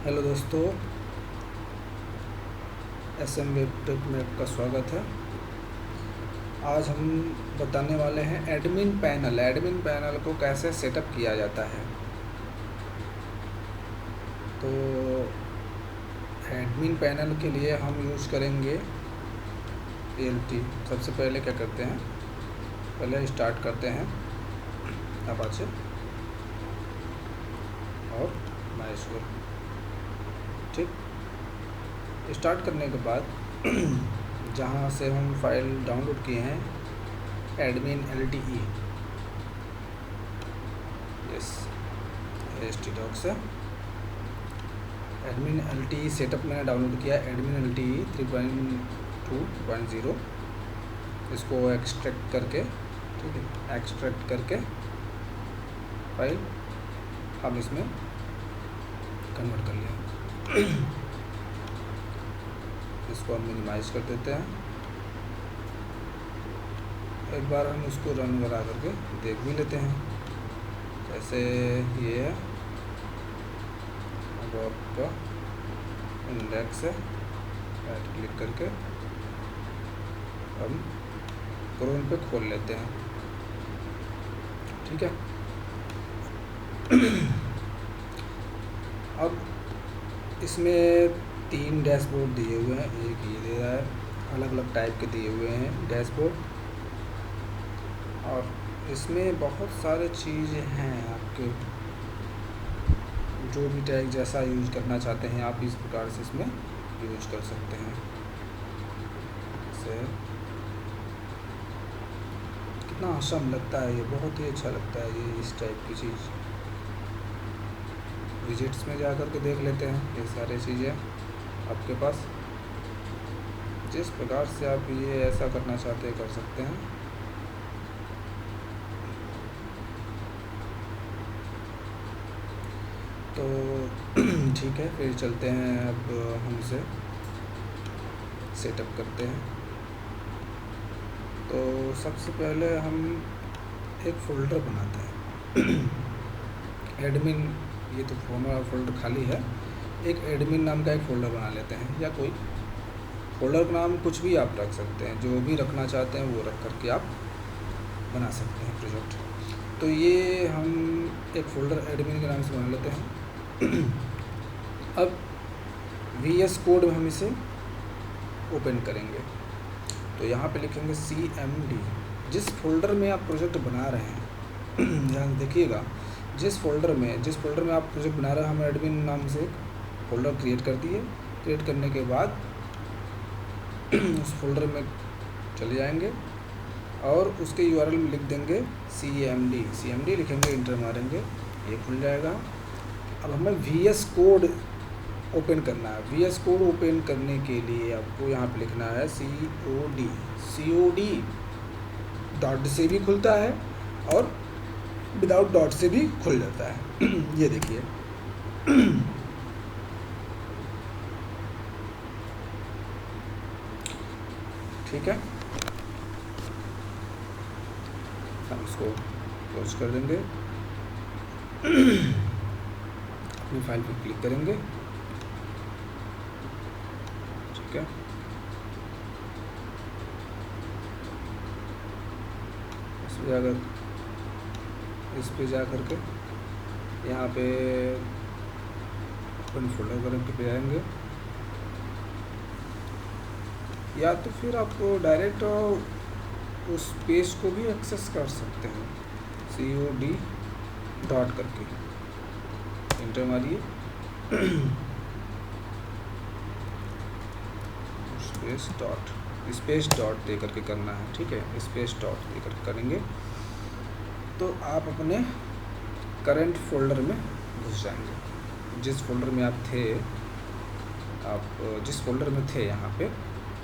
Hello दोस्तों, SM web take में आपका स्वागत है। आज हम बताने वाले हैं एडमिन पैनल को कैसे सेटअप किया जाता है। तो एडमिन पैनल के लिए हम यूज़ करेंगे ELT। सबसे पहले क्या करते हैं, पहले स्टार्ट करते हैं अपाचे और MySQL। ठीक, स्टार्ट करने के बाद जहाँ से हम फाइल डाउनलोड किए हैं एडमिन LTE, यस htdocs है। एडमिन LTE सेटअप मैंने डाउनलोड किया एडमिन LTE 3.2.0। इसको एक्सट्रैक्ट करके, ठीक है, एक्सट्रैक्ट करके फाइल हम इसमें कन्वर्ट कर लिया। इसको हम मिनिमाइज कर देते हैं। एक बार हम उसको रन करा करके देख भी लेते हैं। जैसे ये है, अब आपका इंडेक्स है, राइट क्लिक करके हम क्रोम पे खोल लेते हैं। ठीक है, अब इसमें 3 डैशबोर्ड दिए हुए हैं। एक ये दे रहा है, अलग अलग टाइप के दिए हुए हैं डैशबोर्ड, और इसमें बहुत सारे चीज़ें हैं। आपके जो भी टैग जैसा यूज करना चाहते हैं आप इस प्रकार से इसमें यूज कर सकते हैं। जैसे कितना आसान लगता है ये, बहुत ही अच्छा लगता है ये इस टाइप की चीज़। विजिट्स में जा कर के देख लेते हैं ये सारी चीज़ें आपके पास। जिस प्रकार से आप ये ऐसा करना चाहते हैं कर सकते हैं। तो ठीक है, फिर चलते हैं। अब हम इसे सेटअप करते हैं। तो सबसे पहले हम एक फ़ोल्डर बनाते हैं। एडमिन, ये तो फोल्डर खाली है, एक एडमिन नाम का एक फ़ोल्डर बना लेते हैं। या कोई फ़ोल्डर का नाम कुछ भी आप रख सकते हैं, जो भी रखना चाहते हैं वो रख करके आप बना सकते हैं प्रोजेक्ट। तो ये हम एक फ़ोल्डर एडमिन के नाम से बना लेते हैं। अब VS कोड में हम इसे ओपन करेंगे। तो यहाँ पे लिखेंगे CMD। जिस फोल्डर में आप प्रोजेक्ट बना रहे हैं, ध्यान देखिएगा, जिस फोल्डर में आप प्रोजेक्ट बना रहे हैं, हम एडमिन नाम से एक फ़ोल्डर क्रिएट कर दिए। क्रिएट करने के बाद उस फोल्डर में चले जाएंगे और उसके URL में लिख देंगे CMD लिखेंगे, इंटर मारेंगे, ये खुल जाएगा। अब हमें VS कोड ओपन करना है। VS कोड ओपन करने के लिए आपको यहाँ पे लिखना है COD डॉट से भी खुलता है और विदाउट डॉट से भी खुल जाता है। ये देखिए, ठीक है, हम इसको क्लोज कर देंगे। अपनी फाइल पर क्लिक करेंगे, ठीक है। इस पे जा करके यहाँ पे अपन फोल्डर करके पे आएंगे, या तो फिर आप डायरेक्ट उस पेज को भी एक्सेस कर सकते हैं। COD डॉट करके इंटर मारिए, स्पेस डॉट दे करके करना है, ठीक है। स्पेस डॉट दे करके करेंगे तो आप अपने करंट फोल्डर में घुस जाएंगे। जिस फोल्डर में आप थे, जिस फोल्डर में थे यहाँ पे,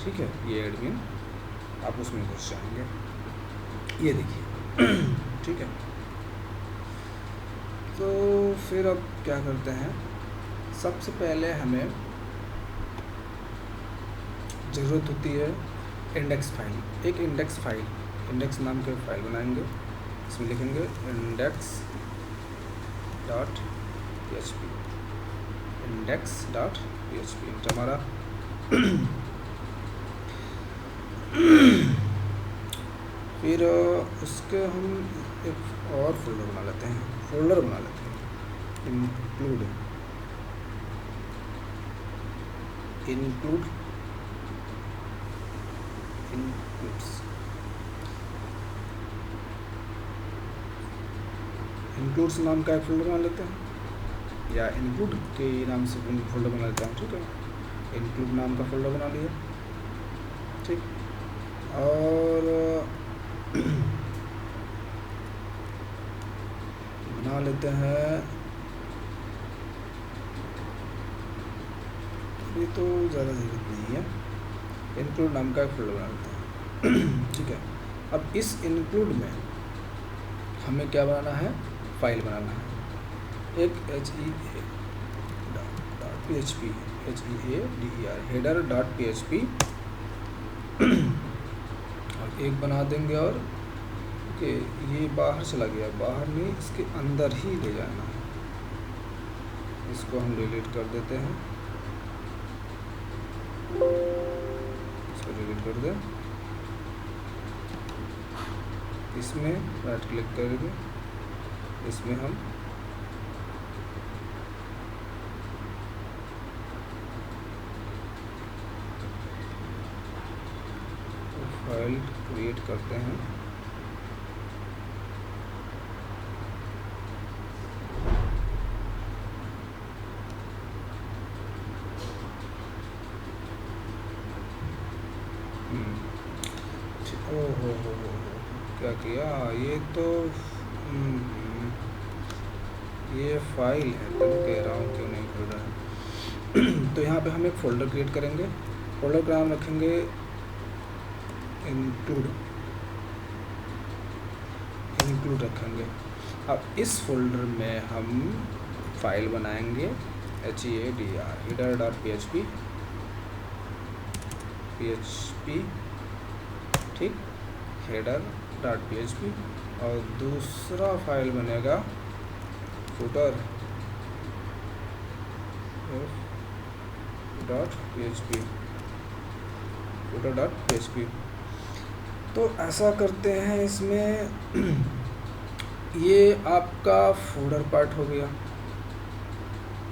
ठीक है, ये एडमिन, आप उसमें घुस जाएंगे। ये देखिए, ठीक है। तो फिर अब क्या करते हैं, सबसे पहले हमें ज़रूरत होती है इंडेक्स फाइल। एक इंडेक्स नाम के फाइल बनाएंगे। इसमें लिखेंगे index.php। index.php इंटर हमारा। फिर उसके हम एक और फोल्डर बना लेते हैं, इंक्लूड इंक्लूड्स नाम का एक फोल्डर बना लेते हैं, या इंक्लूड के नाम से फोल्डर बना लेता हूँ। ठीक है, इंक्लूड नाम का फोल्डर बना लिया। ठीक, और बना लेते हैं, ये तो ज़्यादा ज़रूरत नहीं है, इंक्लूड नाम का एक फोल्डर बना लेते हैं। ठीक है, अब इस इंक्लूड में हमें क्या बनाना है, फाइल बनाना है, एक header.php header.php और एक बना देंगे, और ओके ये बाहर चला गया, बाहर नहीं, इसके अंदर ही ले जाना है, इसको हम डिलीट कर देते हैं, इसको डिलीट कर दें। इसमें राइट क्लिक करेंगे, इसमें हम फाइल क्रिएट करते हैं, ओहो क्या किया, ये तो ये फाइल है, तब कह रहा हूँ क्यों नहीं खुल रहा है। तो यहाँ पे हम एक फ़ोल्डर क्रिएट करेंगे, फ़ोल्डर का नाम रखेंगे इंक्लूड रखेंगे। अब इस फोल्डर में हम फाइल बनाएंगे header.php ठीक, header.php, और दूसरा फाइल बनेगा footer.php। तो ऐसा करते हैं, इसमें ये आपका फोल्डर पार्ट हो गया,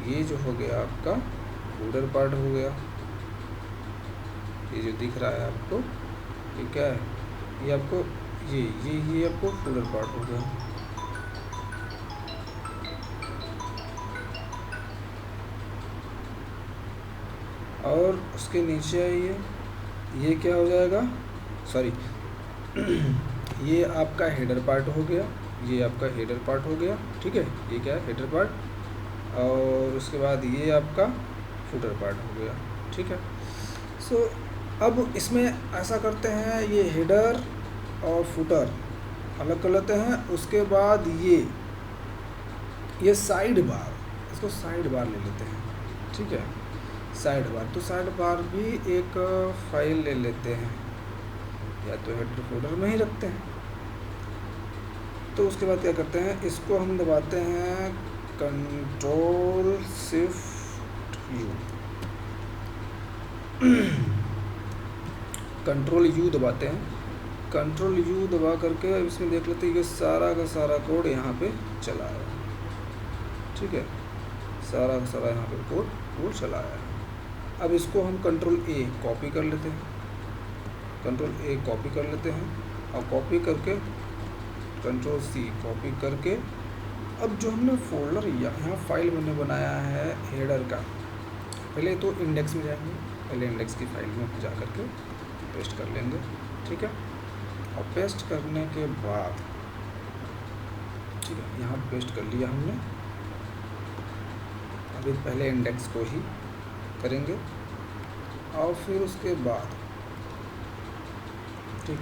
ये जो हो गया आपका फोल्डर पार्ट हो गया, ये जो दिख रहा है आपको, ये क्या है, ये आपको ये आपको फोल्डर पार्ट हो गया। और उसके नीचे आइए, ये क्या हो जाएगा, सॉरी ये आपका हेडर पार्ट हो गया, ये आपका हेडर पार्ट हो गया। ठीक है, ये क्या है, हेडर पार्ट, और उसके बाद ये आपका फुटर पार्ट हो गया। ठीक है, सो अब इसमें ऐसा करते हैं, ये हेडर और फुटर अलग कर लेते हैं। उसके बाद ये साइड बार, इसको साइड बार ले लेते हैं। ठीक है, साइड बार, तो साइड बार भी एक फाइल ले लेते हैं, या तो हेडर फोल्डर में ही रखते हैं। तो उसके बाद क्या करते हैं, इसको हम दबाते हैं control shift you, control you दबाते हैं। कंट्रोल यू दबा करके अब इसमें देख लेते हैं कि सारा का सारा कोड यहाँ पे चला है। ठीक है, सारा का सारा यहाँ पे कोड चला है। अब इसको हम कंट्रोल ए कॉपी कर लेते हैं, कंट्रोल ए कॉपी कर लेते हैं, और कॉपी करके कंट्रोल सी कॉपी करके, अब जो हमने फोल्डर यहाँ फाइल मैंने बनाया है हेडर का, पहले तो इंडेक्स में जाएंगे, पहले इंडेक्स की फाइल में जा करके पेस्ट कर लेंगे। ठीक है, और पेस्ट करने के बाद, ठीक है, यहाँ पेस्ट कर लिया हमने। अभी पहले इंडेक्स को ही करेंगे, और फिर उसके बाद ठीक,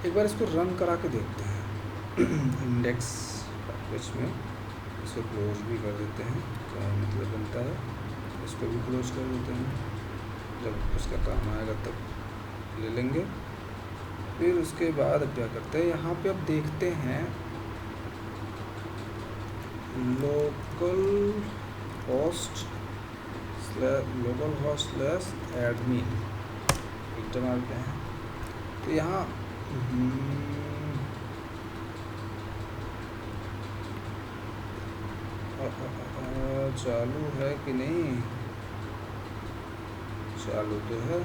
एक बार इसको रन करा के देखते हैं। इंडेक्स पैकेज में इसको क्लोज भी कर देते हैं, क्या मतलब बनता है, इसको भी क्लोज कर देते हैं, जब उसका काम आएगा तब ले लेंगे। फिर उसके बाद क्या करते हैं, यहाँ पे अब देखते हैं local host local host slash admin inter मारते हैं तो यहाँ चालू है कि नहीं, चालू तो है।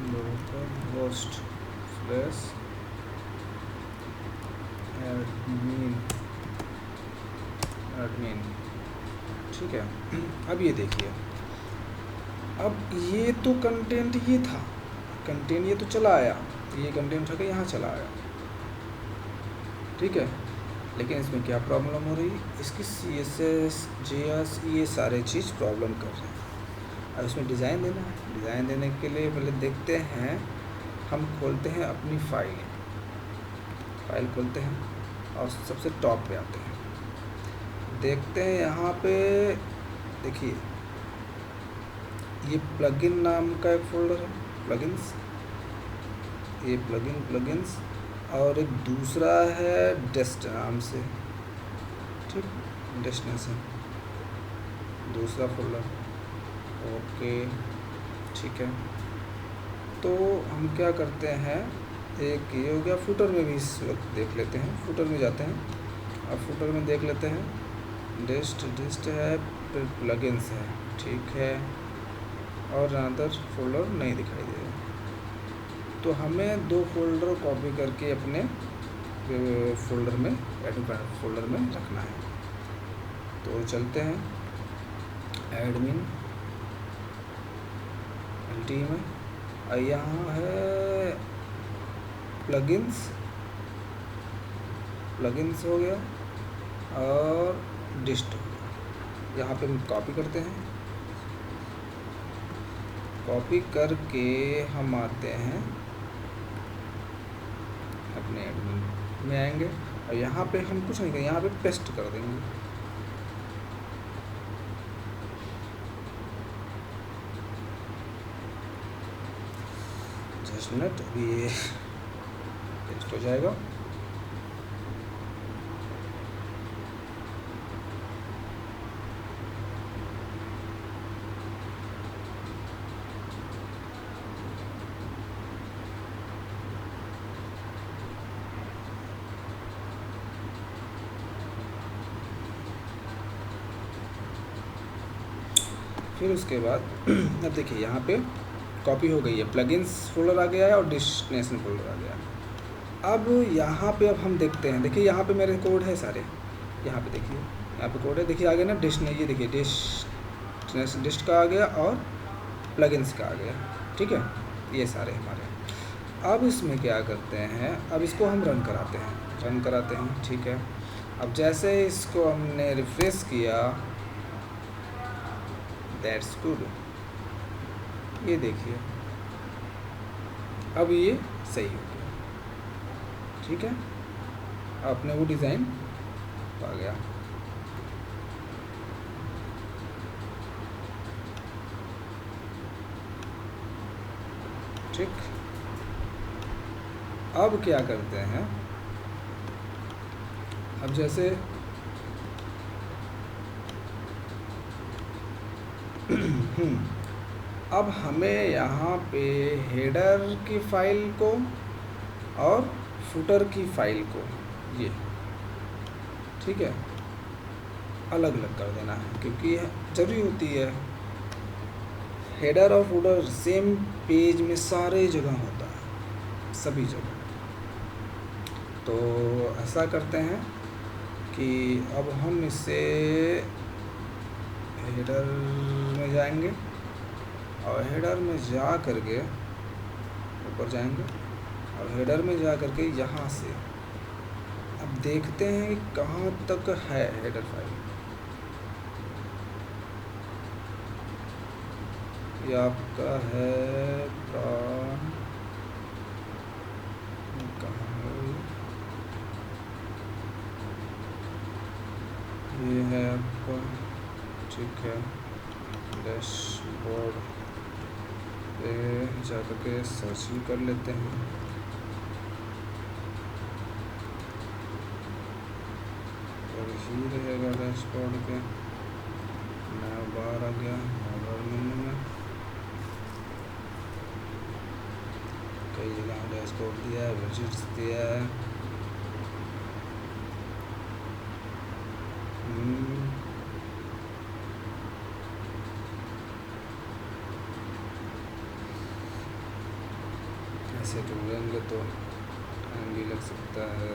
लोकल होस्ट स्लैश एडमिन ठीक है। अब ये देखिए, अब ये तो कंटेंट ये था, कंटेंट ये तो चला आया, ये कंटेंट उठा के यहाँ चला आया, ठीक है। लेकिन इसमें क्या प्रॉब्लम हो रही है, इसकी CSS JS ये सारे चीज़ प्रॉब्लम कर रहे हैं। अब इसमें डिज़ाइन देना है, डिज़ाइन देने के लिए पहले देखते हैं, हम खोलते हैं अपनी फाइल खोलते हैं और सबसे टॉप पे आते हैं, देखते हैं यहाँ पे देखिए ये प्लगइन नाम का एक फोल्डर है, प्लगइन्स, ये प्लगइन्स और एक दूसरा है डेस्ट नाम से, ठीक, डेस्टिनेशन दूसरा फोल्डर, ओके ठीक है। तो हम क्या करते हैं, एक ये हो गया, फुटर में भी इस वक्त देख लेते हैं, फुटर में जाते हैं, अब फुटर में देख लेते हैं, डेस्ट है, फिर प्लगइन्स है, ठीक है, और अदर फोल्डर नहीं दिखाई दे रहा। तो हमें 2 फोल्डर कॉपी करके अपने फोल्डर में, एडमिन फोल्डर में रखना है। तो चलते हैं एडमिन LT में, और यहाँ है प्लगइन्स हो गया और डिस्ट हो गया। यहाँ पे हम कॉपी करते हैं, कॉपी करके हम आते हैं अपने एडमिन में आएंगे, और यहाँ पे हम कुछ नहीं करेंगे, यहाँ पे पेस्ट कर देंगे। जस्ट मिनट, अभी ये पेस्ट हो जाएगा। फिर उसके बाद अब देखिए यहाँ पे कॉपी हो गई है, प्लगइन्स फोल्डर आ गया है और डेस्टिनेशन फोल्डर आ गया है। अब यहाँ पे अब हम देखते हैं, देखिए यहाँ पे मेरे कोड है सारे, यहाँ पे देखिए, यहाँ पे कोड है, देखिए आ गया ना डेस्टिनेशन, ये देखिए डेस्ट का आ गया और प्लगइन्स का आ गया, ठीक है, ये सारे हमारे। अब इसमें क्या करते हैं, अब इसको हम रन कराते हैं, ठीक है। अब जैसे इसको हमने रिफ्रेश किया, दैट्स गुड, ये देखिए अब ये सही हो गया, ठीक है, आपने वो डिज़ाइन आ गया। ठीक, अब क्या करते हैं, अब जैसे अब हमें यहाँ पे हेडर की फ़ाइल को और फुटर की फ़ाइल को, ये ठीक है, अलग अलग कर देना है, क्योंकि ज़रूरी होती है, हेडर और फुटर सेम पेज में सारे जगह होता है, सभी जगह। तो ऐसा करते हैं कि अब हम इसे हेडर में जाएंगे और हेडर में जा करके ऊपर जाएंगे और हेडर में जा करके यहाँ से अब देखते हैं कि कहाँ तक है हेडर फाइल। ये आपका है कहाँ है, ये है आपका, ठीक है, डैशबोर्ड पे जा करके सर्च भी कर लेते हैं। पर ही रहेगा डैशबोर्ड के। नया बार आ गया, बार मेन्यू में कई जगह डैशबोर्ड दिया है, विजिट्स दिया है। ऐसे ढूंढेंगे तो टाइम भी लग सकता है।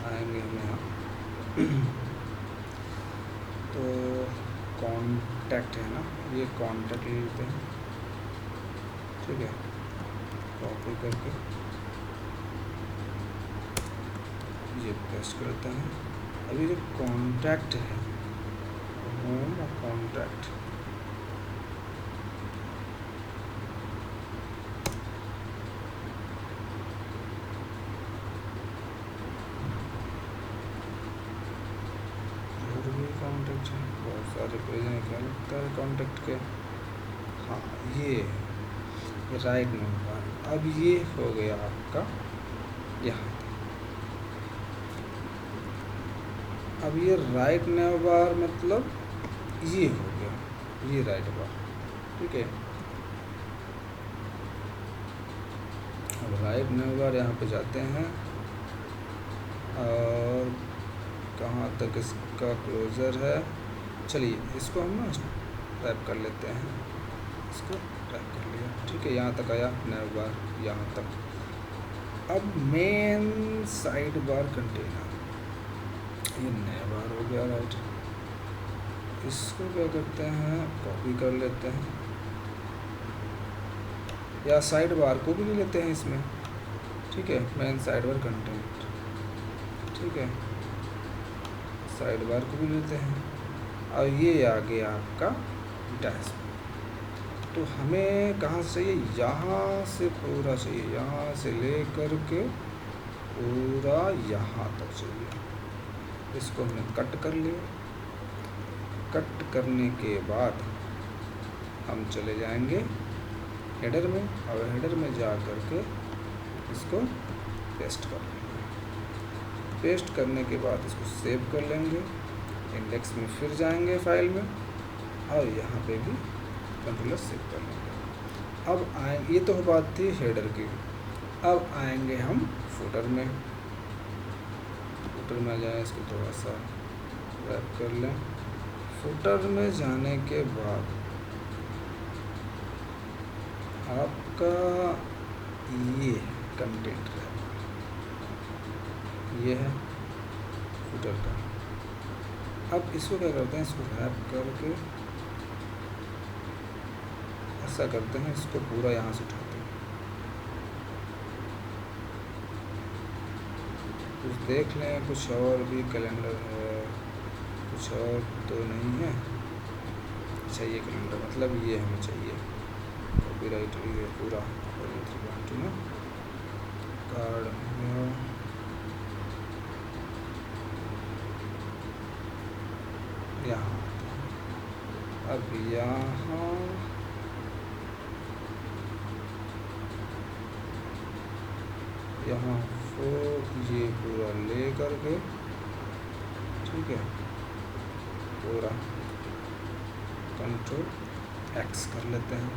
आएंगे हम यहाँ तो कॉन्टैक्ट है ना, ये कॉन्टैक्ट ले लेते हैं। ठीक है, कॉपी करके ये पेस्ट करते हैं। अभी जो कॉन्टैक्ट है, होम और कॉन्टैक्ट, कॉन्टैक्ट है, बहुत सारे पेज हैं, क्या लगता है कॉन्टैक्ट के। हाँ, ये राइट नंबर। अब ये हो गया आपका यहाँ। अब ये राइट नेव बार मतलब ये हो गया, ये राइट बार। ठीक है, अब राइट नेव बार यहाँ पे जाते हैं और कहाँ तक इसका क्लोज़र है। चलिए इसको हम ना टाइप कर लेते हैं, इसको टाइप कर लिया। ठीक है, यहाँ तक आया नेव बार, यहाँ तक। अब मेन साइड बार कंटेनर, ये नेव बार हो गया राइट। इसको क्या करते हैं, कॉपी कर लेते हैं, या साइड बार को भी ले लेते हैं इसमें। ठीक है, मेन साइड बार कंटेंट। ठीक है, साइड बार को भी लेते हैं। और ये आ गया आपका डैशबोर्ड। तो हमें कहाँ से चाहिए, यहाँ से पूरा चाहिए, यहाँ से ले कर के पूरा यहाँ तक चाहिए। इसको हमने कट कर लिया। कट करने के बाद हम चले जाएंगे हेडर में, और हेडर में जा कर के इसको पेस्ट कर लेंगे। पेस्ट करने के बाद इसको सेव कर लेंगे, इंडेक्स में फिर जाएंगे फाइल में, और यहाँ पे भी कंट्रोलर सेव कर लेंगे। अब आए, ये तो बात थी हेडर की। अब आएंगे हम फुटर में। फुटर में आ जाए, इसको थोड़ा सा रैप कर लें। फुटर में जाने के बाद आपका ये कंटेंट है, ये है फुटर का। अब इसको क्या करते हैं, इसको रैप करके ऐसा करते हैं, इसको पूरा यहाँ से उठाते हैं। कुछ देख लें, कुछ और भी कैलेंडर है, कुछ और तो नहीं है। अच्छा, ये कैलेंडर मतलब ये हमें चाहिए, कॉपीराइट है पूरा। ना कार्ड यहाँ, अब यहाँ को ये पूरा ले करके, ठीक है, पूरा कंट्रोल एक्स कर लेते हैं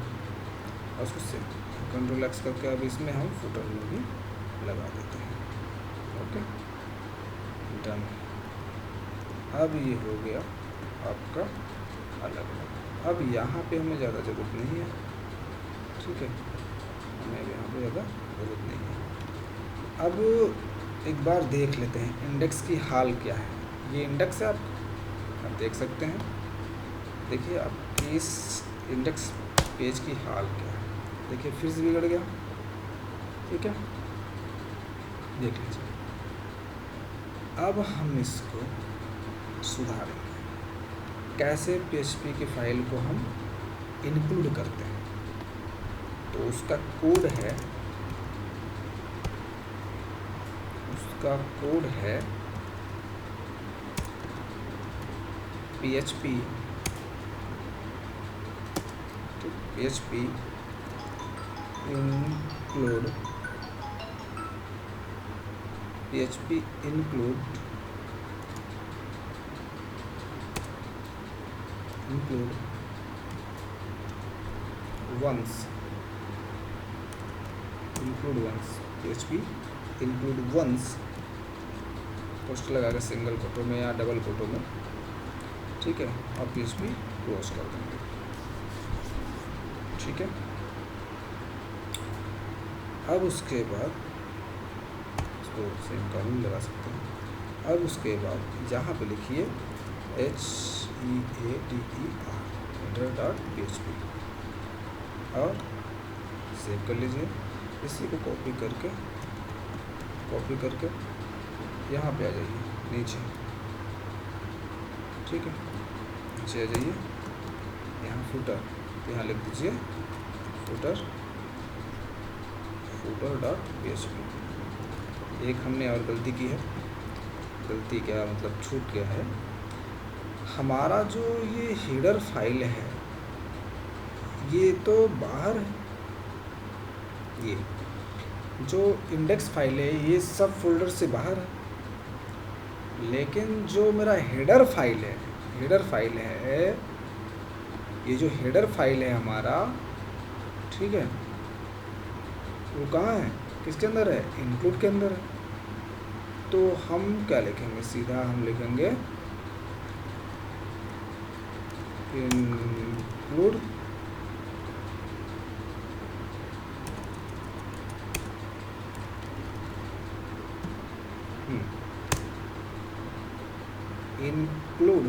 और उसको सेव। कंट्रोल एक्स करके अब इसमें हम फुटर में भी लगा देते हैं। Okay, done. अब ये हो गया आपका अलग अलग। अब यहाँ पे हमें ज़्यादा ज़रूरत नहीं है, ठीक है, हमें यहाँ पे ज़्यादा ज़रूरत नहीं है। अब एक बार देख लेते हैं इंडेक्स की हाल क्या है। ये इंडेक्स है, आप देख सकते हैं। देखिए आपकी इस इंडेक्स पेज की हाल क्या है। देखिए फिर से बिगड़ गया, ठीक है, देख लीजिए। अब हम इसको सुधारेंगे। कैसे PHP की फाइल को हम इंक्लूड करते हैं, तो उसका कोड है, PHP include PHP include once PHP include once post लगाकर सिंगल कोटो में या डबल कोटो में, ठीक है, और PHP क्लोज कर देंगे, ठीक है। अब उसके बाद इसको सेम का भी लगा सकते हैं। अब उसके बाद यहाँ पे लिखिए header.php और सेव कर लीजिए। इसी को कॉपी करके यहाँ पे आ जाइए नीचे, ठीक है, नीचे आ जाइए, यहाँ फुटर, यहाँ लिख दीजिए footer.php। एक हमने और गलती की है, गलती क्या मतलब छूट गया है, हमारा जो ये हेडर फाइल है ये तो बाहर है, ये जो इंडेक्स फाइल है ये सब फोल्डर से बाहर है, लेकिन जो मेरा हेडर फाइल है, ये जो हेडर फाइल है हमारा, ठीक है, वो कहाँ है, किसके अंदर है, इंक्लूड के अंदर है। तो हम क्या लिखेंगे, सीधा हम लिखेंगे इंक्लूड इंक्लूड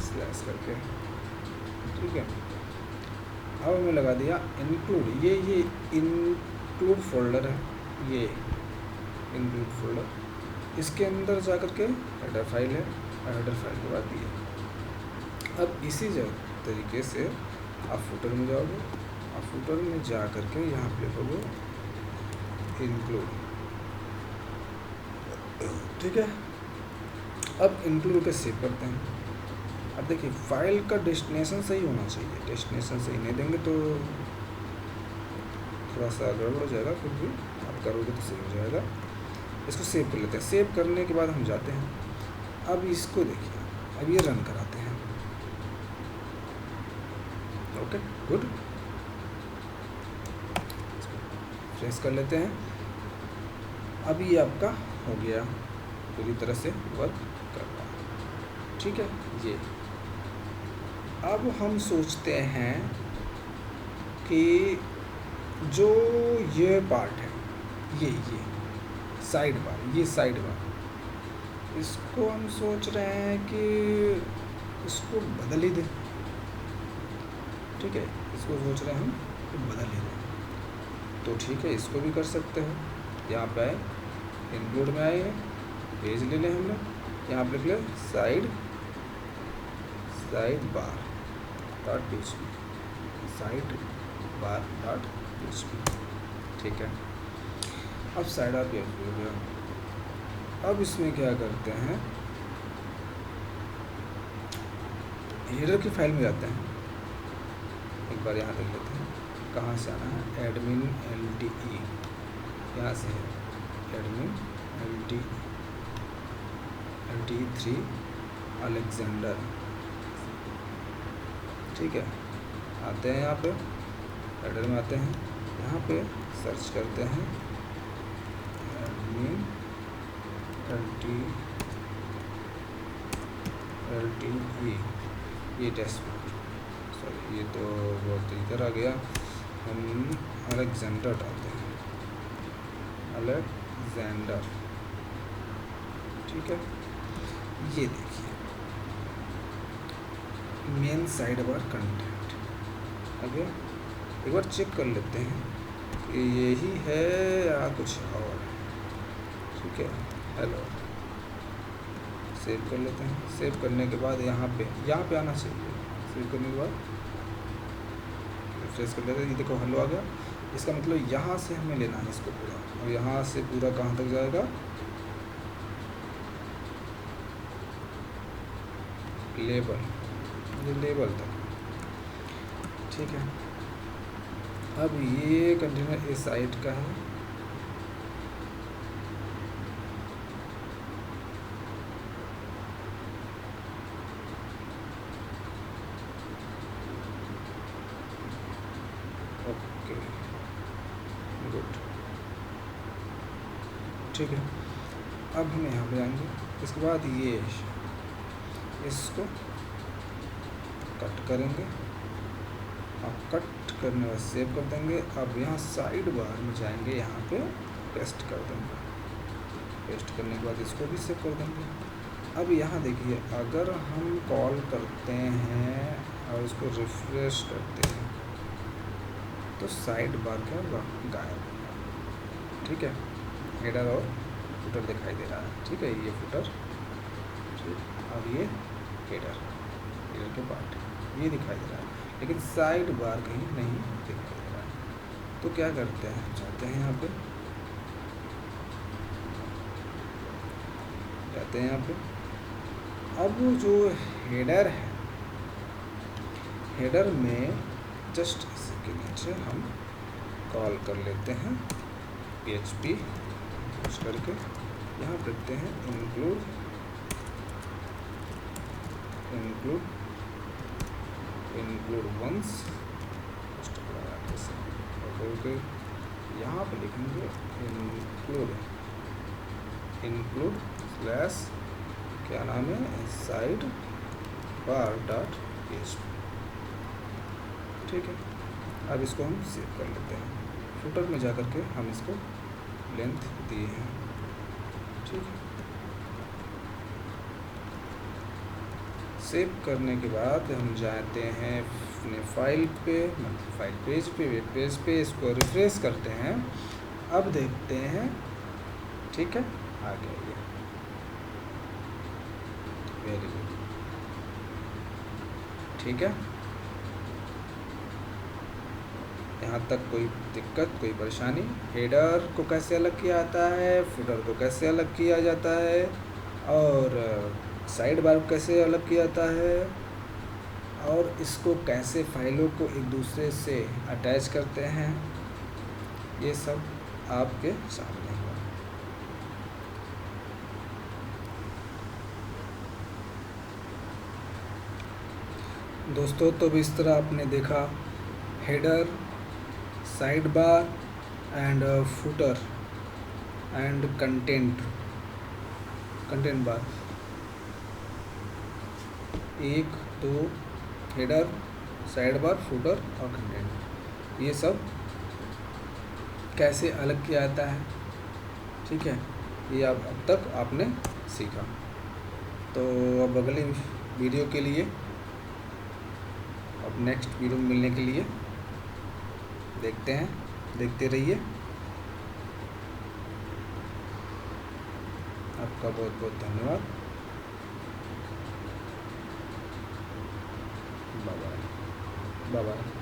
स्लैश करके, ठीक है। अब हमें लगा दिया इंक्लूड, ये इंक्लूड फोल्डर है, ये इंक्लूड फोल्डर, इसके अंदर जा कर के हेडर फाइल है, हेडर फाइल के बाद ये। अब इसी तरीके से आप फुटर में जाओगे, आप फुटर में जा कर के यहाँ पे लिखोगे इंक्लूड, ठीक है। अब इंक्लूड पे सेव करते हैं। अब देखिए फाइल का डेस्टिनेशन सही होना चाहिए, डेस्टिनेशन सही नहीं देंगे तो थोड़ा सा गड़बड़ हो जाएगा, फिर भी आप करोगे तो सही हो जाएगा। इसको सेव कर लेते हैं। सेव करने के बाद हम जाते हैं, अब इसको देखिए, अब ये रन कराते हैं। ओके गुड, फ्रेश कर लेते हैं। अब ये आपका हो गया, पूरी तरह से वर्क कर रहा है, ठीक है। ये अब हम सोचते हैं कि जो ये पार्ट है, ये साइड बार, इसको हम सोच रहे हैं कि इसको बदल ही दें, ठीक है, इसको सोच रहे हैं हम कि बदल ही दें, तो ठीक है, इसको भी कर सकते हैं। यहाँ पे आए, इंक्लूड में आए, पेज ले लें हमने, यहाँ पे लिख लें side bar dot php, side bar dot php, ठीक है। अब साइड बार पेज हो गया। अब इसमें क्या करते हैं, हेडर की फाइल में जाते हैं, एक बार यहाँ देख लेते हैं कहाँ से आना है, एडमिन LTE, यहाँ से है एडमिन LTE3 अलेक्जेंडर, ठीक है। आते हैं यहाँ पे, हेडर में आते हैं, यहाँ पे सर्च करते हैं एडमिन LTE, ये डैशबोर्ड, सॉरी ये तो बहुत इधर आ गया, हम अलेक्जेंडर डालते हैं, अलेक्जेंडर, ठीक है। ये देखिए main side bar content, okay. एक बार चेक कर लेते हैं कि यही है या कुछ और, ठीक है। हेलो, सेव कर लेते हैं। सेव करने के बाद यहाँ पे आना चाहिए। सेव करने के बाद रिफ्रेश कर लेते हैं, ये देखो हेलो आ गया। इसका मतलब यहाँ से हमें लेना है इसको पूरा, और यहाँ से पूरा कहाँ तक जाएगा, लेबल, ये लेबल तक, ठीक है। अब ये कंटेनर इस साइट का है, ओके गुड, ठीक है। अब हम यहाँ पे आएंगे, इसके बाद ये इसको कट करेंगे, अब कट करने के बाद सेव कर देंगे। अब यहाँ साइड बार में जाएंगे, यहाँ पे पेस्ट कर देंगे, पेस्ट करने के बाद इसको भी सेव कर देंगे। अब यहाँ देखिए, अगर हम कॉल करते हैं और इसको रिफ्रेश करते हैं तो साइड बार क्या होगा, गायब होगा, ठीक है। हेडर और फुटर दिखाई दे रहा है, ठीक है, ये फुटर, ठीक। अब ये हेडर, हेडर के पार्ट ये दिखाई दे रहा है, लेकिन साइड बार कहीं नहीं दिखाई दे रहा है। तो क्या करते हैं, जाते हैं यहाँ पे, जाते हैं यहाँ पे। अब जो हेडर है, हेडर में जस्ट इसके नीचे हम कॉल कर लेते हैं PHP यूज करके, यहाँ देखते हैं इंक्लूड वंस, ओके, यहाँ पे लिखेंगे इंक्लूड स्लैश क्या नाम है, साइड बार डॉट PHP, ठीक है। अब इसको हम सेव कर लेते हैं, फुटर में जा कर के हम इसको लेंथ दिए हैं, ठीक है। सेव करने के बाद हम जाते हैं अपने फाइल पे, फाइल पेज पे, वेब पेज पे, इसको रिफ्रेश करते हैं। अब देखते हैं, ठीक है, आ गया ये, वेरी गुड, ठीक है। यहाँ तक कोई दिक्कत, कोई परेशानी? हेडर को कैसे अलग किया जाता है, फुटर को कैसे अलग किया जाता है, और साइड बार को कैसे अलग किया जाता है, और इसको कैसे फाइलों को एक दूसरे से अटैच करते हैं, ये सब आपके सामने हुआ। दोस्तों, तो इस तरह आपने देखा header, side bar and footer and content bar, 1 2 header, side bar, footer और कंटेंट, ये सब कैसे अलग किया जाता है, ठीक है। ये अब तक आपने सीखा। तो अब अगली वीडियो के लिए, अब नेक्स्ट वीडियो में मिलने के लिए देखते हैं, देखते रहिए। आपका बहुत बहुत धन्यवाद। Bye bye.